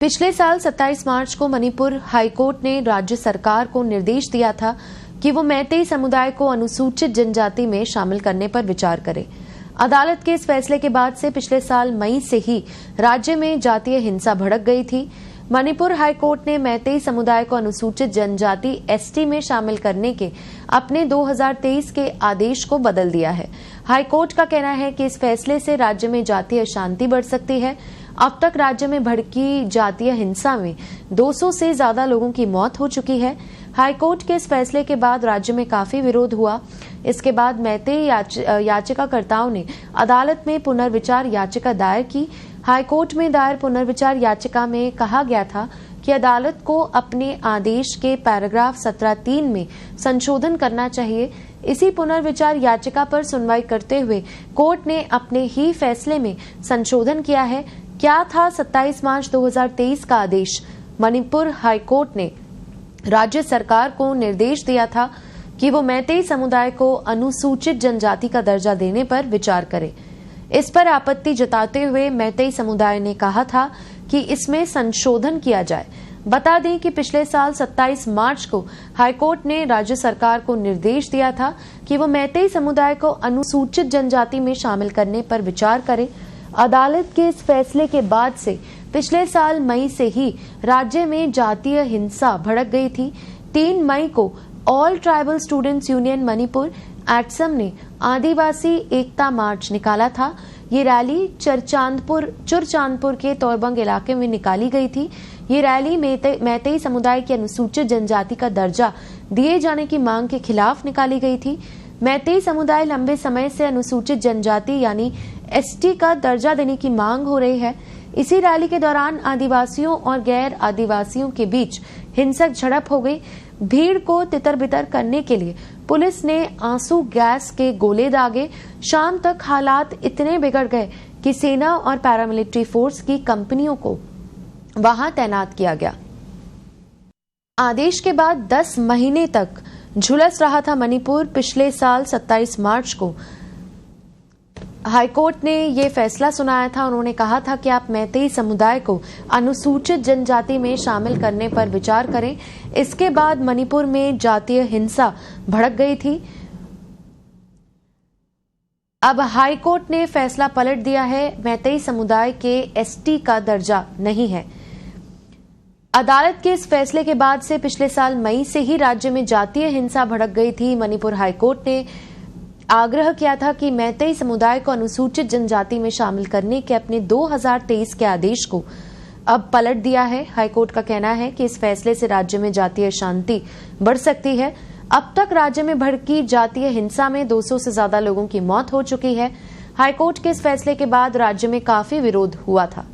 पिछले साल 27 मार्च को मणिपुर हाईकोर्ट ने राज्य सरकार को निर्देश दिया था कि वो मैतेई समुदाय को अनुसूचित जनजाति में शामिल करने पर विचार करे। अदालत के इस फैसले के बाद से पिछले साल मई से ही राज्य में जातीय हिंसा भड़क गई थी। मणिपुर हाईकोर्ट ने मैतेई समुदाय को अनुसूचित जनजाति एसटी में शामिल करने के अपने 2023 के आदेश को बदल दिया है। हाईकोर्ट का कहना है कि इस फैसले से राज्य में जातीय अशांति बढ़ सकती है। अब तक राज्य में भड़की जातीय हिंसा में 200 से ज्यादा लोगों की मौत हो चुकी है। हाईकोर्ट के इस फैसले के बाद राज्य में काफी विरोध हुआ। इसके बाद मैतेई याचिकाकर्ताओं ने अदालत में पुनर्विचार याचिका दायर की। हाईकोर्ट में दायर पुनर्विचार याचिका में कहा गया था कि अदालत को अपने आदेश के पैराग्राफ 17(3) में संशोधन करना चाहिए। इसी पुनर्विचार याचिका पर सुनवाई करते हुए कोर्ट ने अपने ही फैसले में संशोधन किया है। क्या था 27 मार्च 2023 का आदेश? मणिपुर हाईकोर्ट ने राज्य सरकार को निर्देश दिया था कि वो मैतेई समुदाय को अनुसूचित जनजाति का दर्जा देने पर विचार करे। इस पर आपत्ति जताते हुए मैतेई समुदाय ने कहा था कि इसमें संशोधन किया जाए। बता दें कि पिछले साल 27 मार्च को हाईकोर्ट ने राज्य सरकार को निर्देश दिया था कि वो मैतेई समुदाय को अनुसूचित जनजाति में शामिल करने पर विचार करे। अदालत के इस फैसले के बाद से पिछले साल मई से ही राज्य में जातीय हिंसा भड़क गई थी। 3 मई को all tribal students union Manipur ATSUM ने आदिवासी एकता मार्च निकाला था। ये रैली चुरचांदपुर के तोरबंग इलाके में निकाली गई थी। ये रैली मैतेई समुदाय की अनुसूचित जनजाति का दर्जा दिए जाने की मांग के खिलाफ निकाली गई थी। मैतेई समुदाय लंबे समय से अनुसूचित जनजाति यानी एसटी का दर्जा देने की मांग हो रही है। इसी रैली के दौरान आदिवासियों और गैर आदिवासियों के बीच हिंसक झड़प हो गई। भीड़ को तितर-बितर करने के लिए पुलिस ने आंसू गैस के गोले दागे। शाम तक हालात इतने बिगड़ गए कि सेना और पैरामिलिट्री फोर्स की कंपनियों को वहां तैनात किया गया। आदेश के बाद 10 महीने तक झुलस रहा था मणिपुर। पिछले साल 27 मार्च को हाईकोर्ट ने ये फैसला सुनाया था। उन्होंने कहा था कि आप मैतेई समुदाय को अनुसूचित जनजाति में शामिल करने पर विचार करें। इसके बाद मणिपुर में जातीय हिंसा भड़क गई थी। अब हाईकोर्ट ने फैसला पलट दिया है। मैतेई समुदाय के एसटी का दर्जा नहीं है। अदालत के इस फैसले के बाद से पिछले साल मई से ही राज्य में जातीय हिंसा भड़क गई थी। मणिपुर हाईकोर्ट ने आग्रह किया था कि मैतेई समुदाय को अनुसूचित जनजाति में शामिल करने के अपने 2023 के आदेश को अब पलट दिया है। हाईकोर्ट का कहना है कि इस फैसले से राज्य में जातीय अशांति बढ़ सकती है। अब तक राज्य में भड़की जातीय हिंसा में 200 से ज्यादा लोगों की मौत हो चुकी है। हाईकोर्ट के इस फैसले के बाद राज्य में काफी विरोध हुआ था।